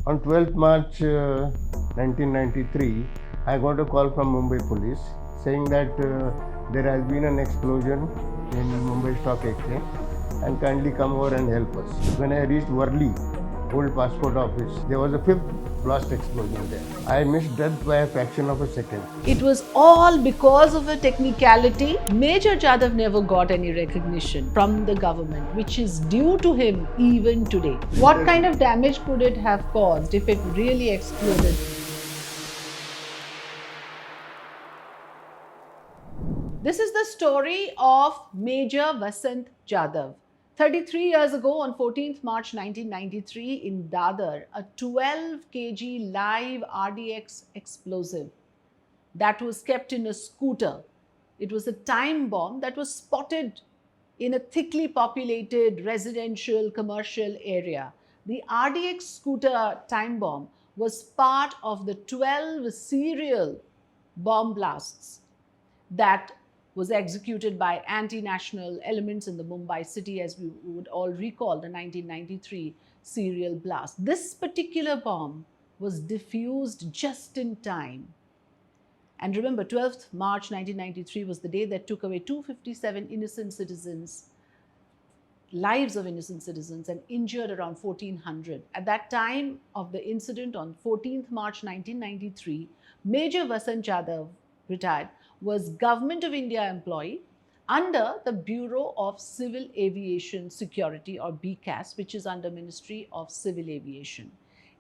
On 12th March 1993, I got a call from Mumbai police saying that there has been an explosion in Mumbai Stock Exchange and kindly come over and help us. When I reached Worli, old passport office, there was a fifth blast explosion there. I missed death by a fraction of a second. It was all because of a technicality. Major Jadhav never got any recognition from the government, which is due to him even today. What kind of damage could it have caused if it really exploded? This is the story of Major Vasant Jadhav. 33 years ago, on 14th March 1993, in Dadar, a 12 kg live RDX explosive that was kept in a scooter. It was a time bomb that was spotted in a thickly populated residential commercial area. The RDX scooter time bomb was part of the 12 serial bomb blasts that was executed by anti-national elements in the Mumbai city, as we would all recall the 1993 serial blast. This particular bomb was defused just in time. And remember, 12th March 1993 was the day that took away 257 innocent citizens, lives of innocent citizens, and injured around 1,400. At that time of the incident on 14th March 1993, Major Vasant Jadhav, retired, was Government of India employee under the Bureau of Civil Aviation Security, or BCAS, which is under Ministry of Civil Aviation.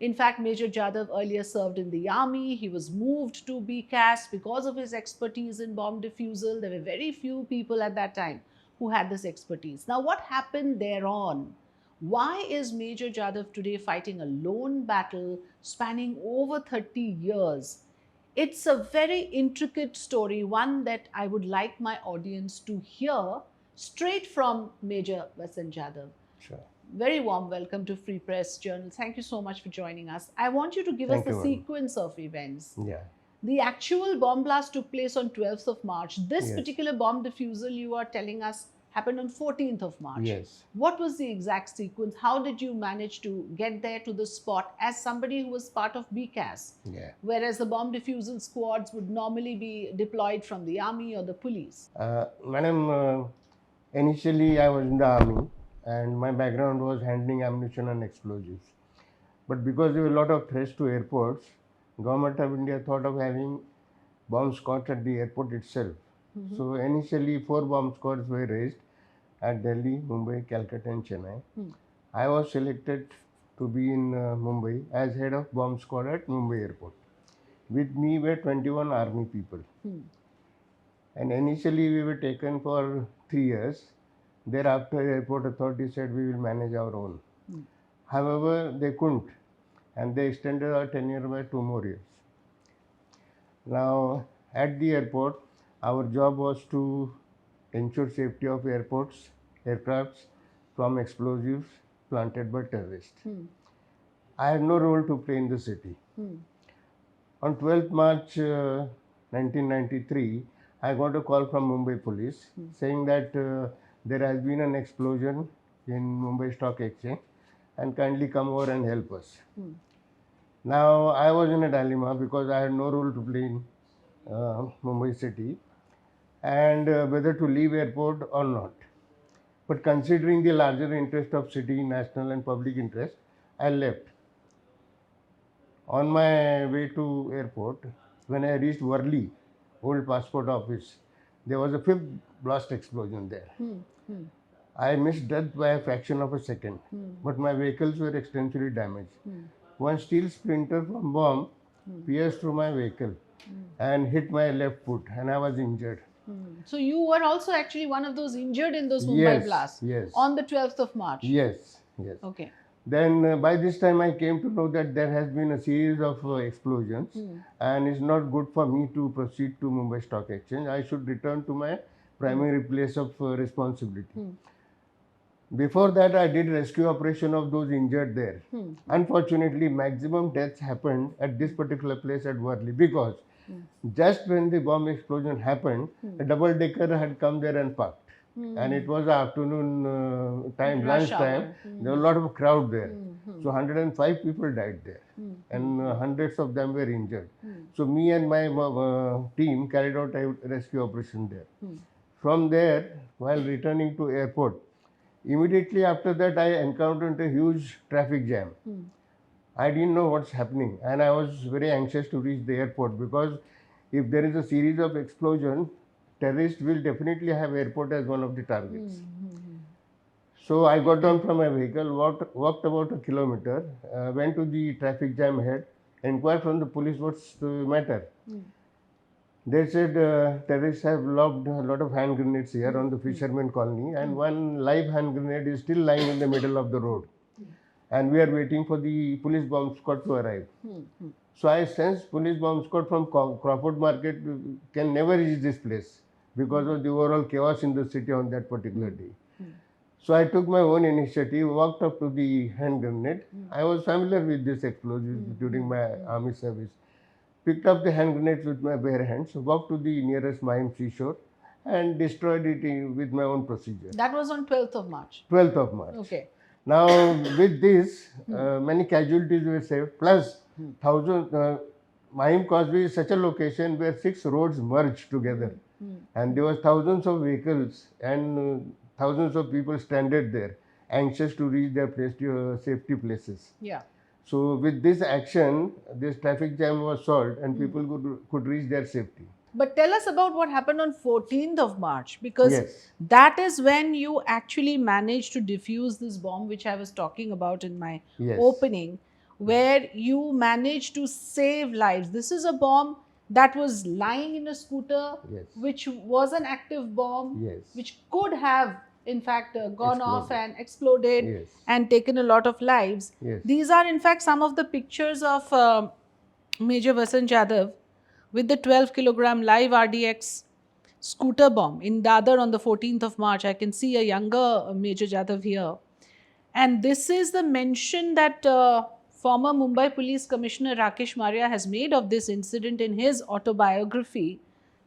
In fact, Major Jadhav earlier served in the army. He was moved to BCAS because of his expertise in bomb defusal. There were very few people at that time who had this expertise. Now, what happened thereon? Why is Major Jadhav today fighting a lone battle spanning over 30 years? It's a very intricate story, one that I would like my audience to hear straight from Major Vasant Jadhav. Sure. Very warm welcome to Free Press Journal. Thank you so much for joining us. I want you to give us the sequence of events. Yeah. The actual bomb blast took place on 12th of March. This Yes. particular bomb defusal, you are telling us, happened on 14th of March. Yes. What was the exact sequence? How did you manage to get there to the spot as somebody who was part of BCAS? Yeah. Whereas the bomb defusal squads would normally be deployed from the army or the police. Madam, initially I was in the army and my background was handling ammunition and explosives. But because there were a lot of threats to airports, Government of India thought of having bomb squads at the airport itself. So initially 4 bomb squads were raised at Delhi, Mumbai, Calcutta and Chennai. I was selected to be in Mumbai as head of bomb squad at Mumbai airport. With me were 21 army people. And initially we were taken for 3 years. Thereafter airport authority said we will manage our own. However, they couldn't and they extended our tenure by 2 more years. Now at the airport, our job was to ensure safety of airports, aircrafts from explosives planted by terrorists. I had no role to play in the city. On 12th March 1993, I got a call from Mumbai police saying that there has been an explosion in Mumbai Stock Exchange and kindly come over and help us. Now I was in a dilemma because I had no role to play in Mumbai city and whether to leave airport or not. But considering the larger interest of city, national and public interest, I left. On my way to airport, when I reached Worli, old passport office, there was a fifth blast explosion there. I missed death by a fraction of a second, but my vehicles were extensively damaged. One steel splinter from bomb pierced through my vehicle and hit my left foot, and I was injured. So you were also actually one of those injured in those Mumbai blasts Yes. on the 12th of March. Yes. Okay. Then by this time I came to know that there has been a series of explosions and it's not good for me to proceed to Mumbai Stock Exchange. I should return to my primary place of responsibility. Before that, I did rescue operation of those injured there. Unfortunately, maximum deaths happened at this particular place at Worli because just when the bomb explosion happened, a double-decker had come there and parked. and it was afternoon time, Rush lunch time. hour. There was a lot of crowd there. So 105 people died there, and hundreds of them were injured. So me and my team carried out a rescue operation there. From there, while returning to airport, immediately after that I encountered a huge traffic jam. I didn't know what's happening, and I was very anxious to reach the airport because if there is a series of explosions, terrorists will definitely have airport as one of the targets. So I got down from my vehicle, walked about a kilometer, went to the traffic jam head, inquired from the police what's the matter. They said terrorists have lobbed a lot of hand grenades here on the fisherman colony, and one live hand grenade is still lying in the middle of the road. And we are waiting for the police bomb squad to arrive. So I sensed police bomb squad from Crawford Market can never reach this place because of the overall chaos in the city on that particular day. So I took my own initiative, walked up to the hand grenade. I was familiar with this explosives during my army service. Picked up the hand grenades with my bare hands, walked to the nearest Mime seashore and destroyed it with my own procedure. That was on 12th of March. 12th of March. Okay. Now, with this, many casualties were saved. Plus, Mahim Causeway is such a location where 6 roads merge together, and there was thousands of vehicles and thousands of people stranded there, anxious to reach their place to safety places. Yeah. So, with this action, this traffic jam was solved, and people could reach their safety. But tell us about what happened on 14th of March, because Yes. that is when you actually managed to defuse this bomb, which I was talking about in my Yes. opening, where you managed to save lives. This is a bomb that was lying in a scooter, Yes. which was an active bomb, Yes. which could have, in fact, gone off Exploded. and exploded Yes. and taken a lot of lives. Yes. These are, in fact, some of the pictures of Major Vasant Jadhav with the 12 kilogram live RDX scooter bomb in Dadar on the 14th of March. I can see a younger Major Jadhav here. And this is the mention that former Mumbai Police Commissioner Rakesh Maria has made of this incident in his autobiography.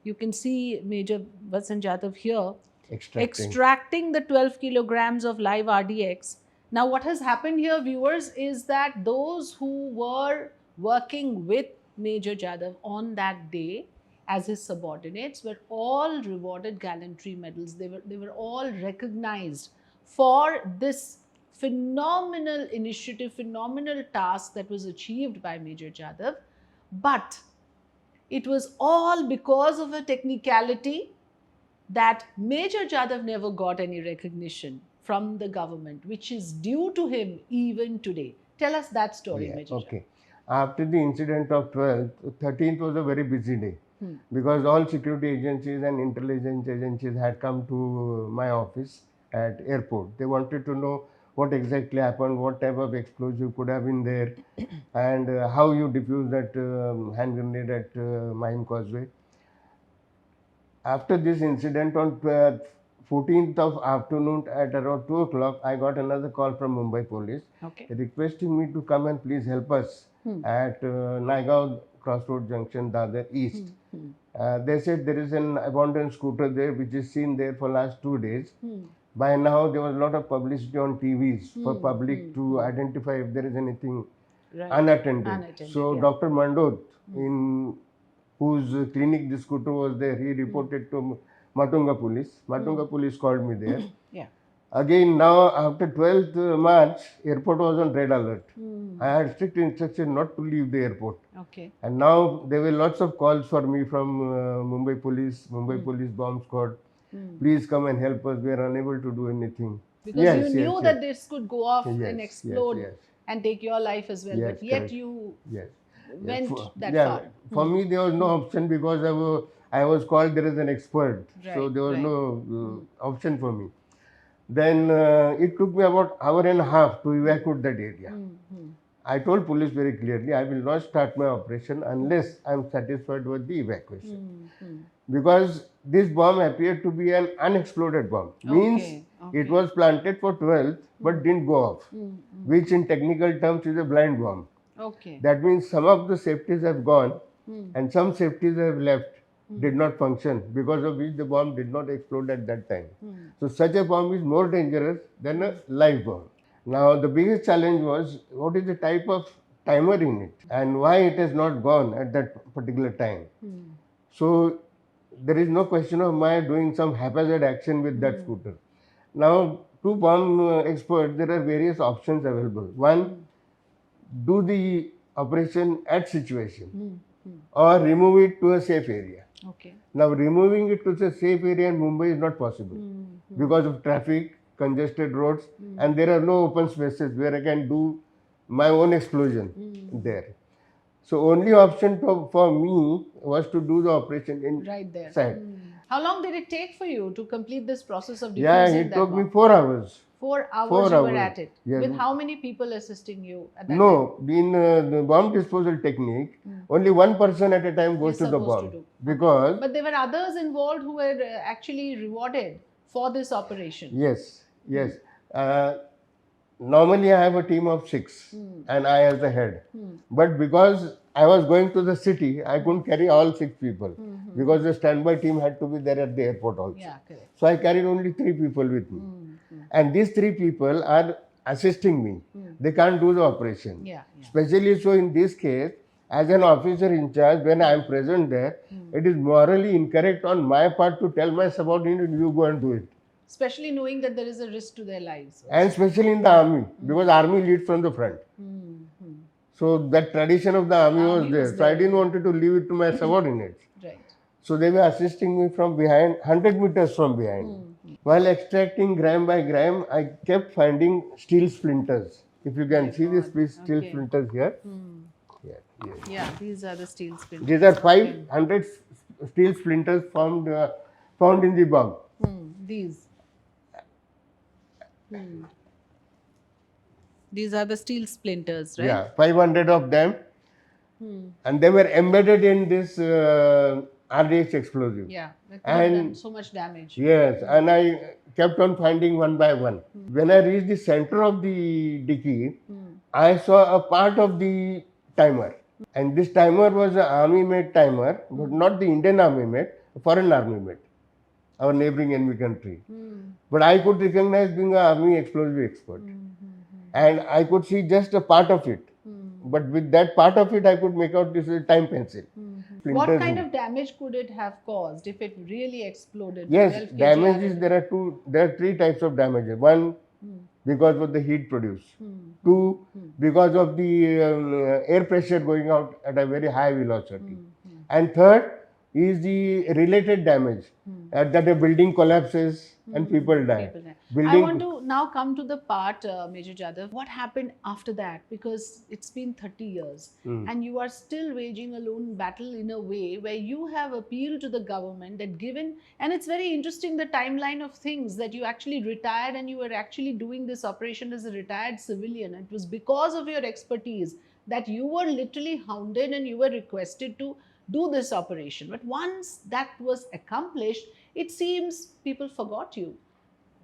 You can see Major Vasant Jadhav here extracting the 12 kilograms of live RDX. Now, what has happened here, viewers, is that those who were working with Major Jadhav on that day as his subordinates were all rewarded gallantry medals. They were all recognized for this phenomenal initiative, phenomenal task that was achieved by Major Jadhav. But it was all because of a technicality that Major Jadhav never got any recognition from the government, which is due to him even today. Tell us that story, Major Jadhav. Okay. After the incident of 12th, 13th was a very busy day because all security agencies and intelligence agencies had come to my office at airport. They wanted to know what exactly happened, what type of explosive could have been there, and how you defused that hand grenade at Mahim Causeway. After this incident on 14th of afternoon at around 2 o'clock, I got another call from Mumbai police requesting me to come and please help us at Naigaon Crossroad Junction, Dadar East. They said there is an abandoned scooter there which is seen there for last 2 days. By now there was a lot of publicity on TVs for public to identify if there is anything unattended. So Dr. Mandot, in whose clinic this scooter was there, he reported to Matunga police. Matunga police called me there. Again, now after 12th March, airport was on red alert. I had strict instruction not to leave the airport. And now there were lots of calls for me from Mumbai police bomb squad. Please come and help us. We are unable to do anything. Because you knew that this could go off and explode and take your life as well. But yet you went that far. For me, there was no option because I was called there as an expert. So there was no option for me. Then it took me about an hour and a half to evacuate that area. I told police very clearly, I will not start my operation unless I am satisfied with the evacuation. Because this bomb appeared to be an unexploded bomb. Means it was planted for 12th but didn't go off, which in technical terms is a blind bomb. That means some of the safeties have gone and some safeties have left, did not function, because of which the bomb did not explode at that time. So such a bomb is more dangerous than a live bomb. Now the biggest challenge was what is the type of timer in it and why it has not gone at that particular time. So there is no question of my doing some haphazard action with that scooter. Now, to bomb experts, there are various options available. One, do the operation at situation or remove it to a safe area. Okay. Now, removing it to a safe area in Mumbai is not possible because of traffic, congested roads, and there are no open spaces where I can do my own explosion there. So only option for me was to do the operation in Right there. site. How long did it take for you to complete this process of defusing Yeah, that it took me bomb? 4 hours. 4 hours 4 you were hours. at it. Yeah. With how many people assisting you at that time? No, in the bomb disposal technique, only one person at a time goes You're to the supposed bomb to do. because But there were others involved who were actually rewarded for this operation. yes. Normally I have a team of 6 and I as the head. But because I was going to the city, I couldn't carry all 6 people because the standby team had to be there at the airport also. Yeah, correct. So I carried only 3 people with me. And these 3 people are assisting me. They can't do the operation. Yeah. Especially so in this case, as an officer in charge, when I am present there, it is morally incorrect on my part to tell my subordinate, you go and do it. Especially knowing that there is a risk to their lives. And especially in the army, because army leads from the front. So that tradition of the army was there. So I didn't want to leave it to my subordinates. Right. So they were assisting me from behind, 100 meters from behind. While extracting gram by gram, I kept finding steel splinters. If you can see these steel splinters here. Yeah, these are the steel splinters. These are 500 steel splinters found in the bomb. These. These are the steel splinters, right? Yeah, 500 of them. And they were embedded in this RDX explosive. Yeah, that could have done so much damage. Yes, and I kept on finding one by one. When I reached the center of the dicky, I saw a part of the timer. And this timer was an army-made timer, but not the Indian army-made, a foreign army-made, our neighboring enemy country. But I could recognize being an army explosive expert. And I could see just a part of it. But with that part of it, I could make out this is a time pencil. What kind of damage could it have caused if it really exploded? Yes, 12 kg damages, added? there are 3 types of damages. One, because of the heat produced. 2, because of the air pressure going out at a very high velocity. And third is the related damage, that a building collapses and people die. I want to now come to the part, Major Jadhav, what happened after that? Because it's been 30 years and you are still waging a lone battle in a way where you have appealed to the government that given, and it's very interesting the timeline of things, that you actually retired and you were actually doing this operation as a retired civilian. It was because of your expertise that you were literally hounded and you were requested to do this operation. But once that was accomplished, it seems people forgot you.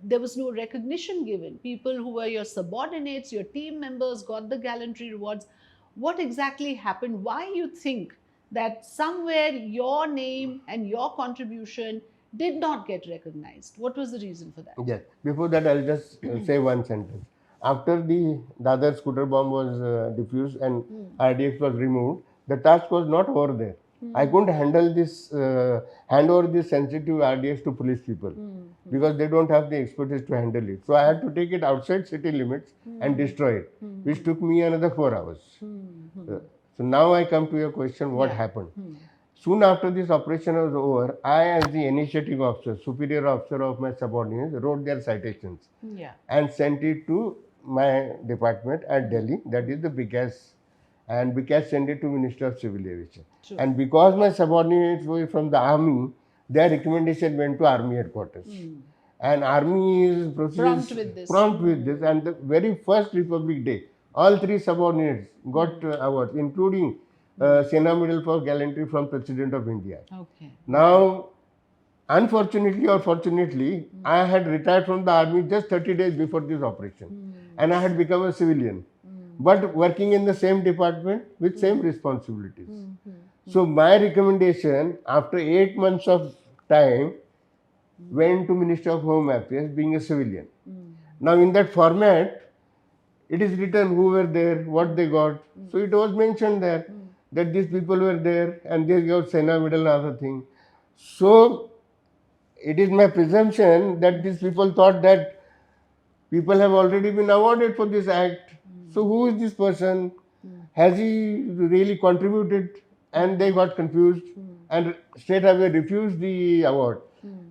There was no recognition given. People who were your subordinates, your team members got the gallantry rewards. What exactly happened? Why you think that somewhere your name and your contribution did not get recognized? What was the reason for that? Yes. Before that, I'll just say one sentence. After the Dadar scooter bomb was defused and RDX was removed, the task was not over there. I couldn't handle this, hand over this sensitive RDX to police people because they don't have the expertise to handle it. So I had to take it outside city limits and destroy it, which took me another 4 hours. So now I come to your question, what happened? Soon after this operation was over, I as the initiative officer, superior officer of my subordinates, wrote their citations and sent it to my department at Delhi, that is the BICAS, and BICAS sent it to Minister of Civil Aviation. And because my subordinates were from the army, their recommendation went to army headquarters. And army is Prompt with this. And the very first Republic Day, all 3 subordinates got awards, including Sena Medal for Gallantry from President of India. Now, unfortunately or fortunately, I had retired from the army just 30 days before this operation. And I had become a civilian. but working in the same department with same responsibilities. So my recommendation after 8 months of time went to Minister of Home Affairs being a civilian. Now in that format, it is written who were there, what they got. So it was mentioned there that these people were there and they got Sena medal and other thing. So it is my presumption that these people thought that people have already been awarded for this act. So who is this person? Has he really contributed? And they got confused and straight away refused the award.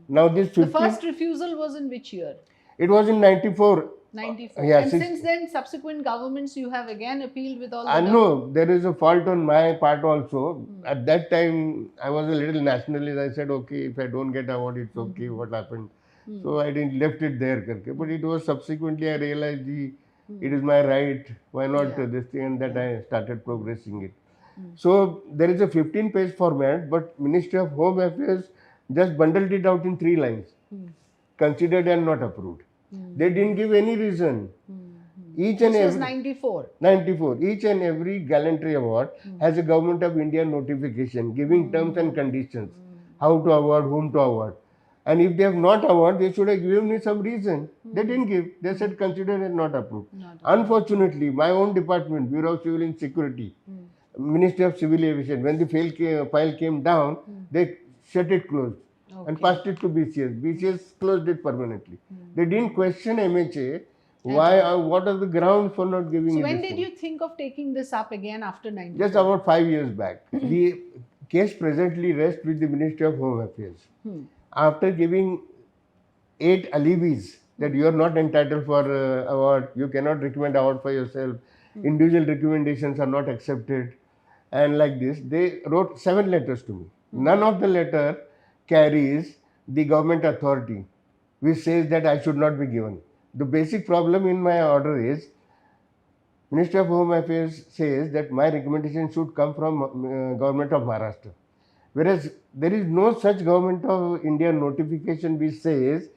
Now this The 15, first refusal was in which year? it was in 94. 94. Yeah, And since then, subsequent governments, you have again appealed with all the I know there is a fault on my part also. At that time, I was a little nationalist. I said, okay, if I don't get award, it's okay. What happened? So I didn't left it there. Karke. But it was subsequently I realized it is my right. Why not this thing? And that I started progressing it. So there is a 15-page format, but Ministry of Home Affairs just bundled it out in 3 lines. Considered and not approved. They didn't give any reason. Each and This was every 94. 94. Each and every gallantry award has a Government of India notification giving terms and conditions, how to award, whom to award. And if they have not awarded, they should have given me some reason. They didn't give. They said considered and not approved. Unfortunately, my own department, Bureau of Civil Security, Ministry of Civil Aviation, when the file came down, they shut it closed and passed it to BCS. BCS closed it permanently. They didn't question MHA. Why? What are the grounds for not giving So it? when this did thing? you think of taking this up again after 94? Just about 5 years back. The case presently rests with the Ministry of Home Affairs. After giving 8 alibis that you are not entitled for award, you cannot recommend award for yourself, individual recommendations are not accepted, and like this, they wrote 7 letters to me. None of the letter carries the government authority, which says that I should not be given. The basic problem in my order is Ministry of Home Affairs says that my recommendation should come from Government of Maharashtra. Whereas there is no such Government of India notification which says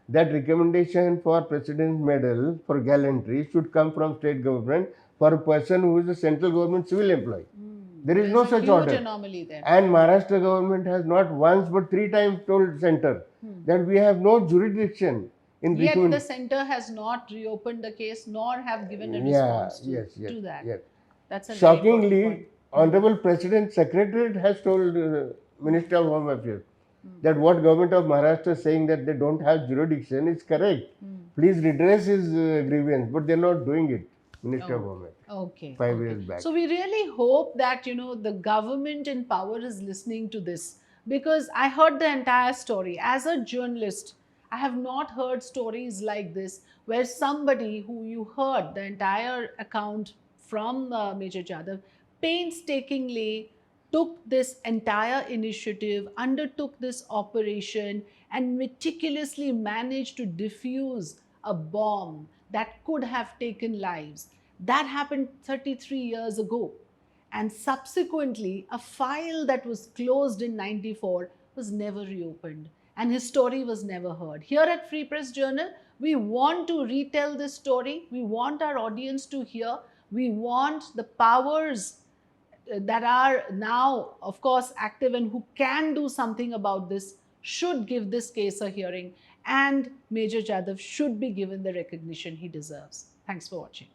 that recommendation for President's Medal for gallantry should come from state government for a person who is a central government civil employee. There is no such huge order. anomaly there. And Maharashtra government has not once but 3 times told center that we have no jurisdiction in Yet recommend. the center has not reopened the case nor have given a Yeah, response to that. yes. That's a very important Shockingly, point. Honorable President Secretariat has told Minister of Home Affairs that what government of Maharashtra is saying that they don't have jurisdiction is correct. Please redress his grievance, but they're not doing it. Minister of Home Affairs. Okay. 5 years back. So we really hope that the government in power is listening to this, because I heard the entire story. As a journalist, I have not heard stories like this where somebody who you heard the entire account from Major Jadhav painstakingly took this entire initiative, undertook this operation, and meticulously managed to defuse a bomb that could have taken lives. That happened 33 years ago. And subsequently, a file that was closed in 94 was never reopened. And his story was never heard. Here at Free Press Journal, we want to retell this story. We want our audience to hear. We want the powers that are now, of course, active and who can do something about this should give this case a hearing. And Major Jadhav should be given the recognition he deserves. Thanks for watching.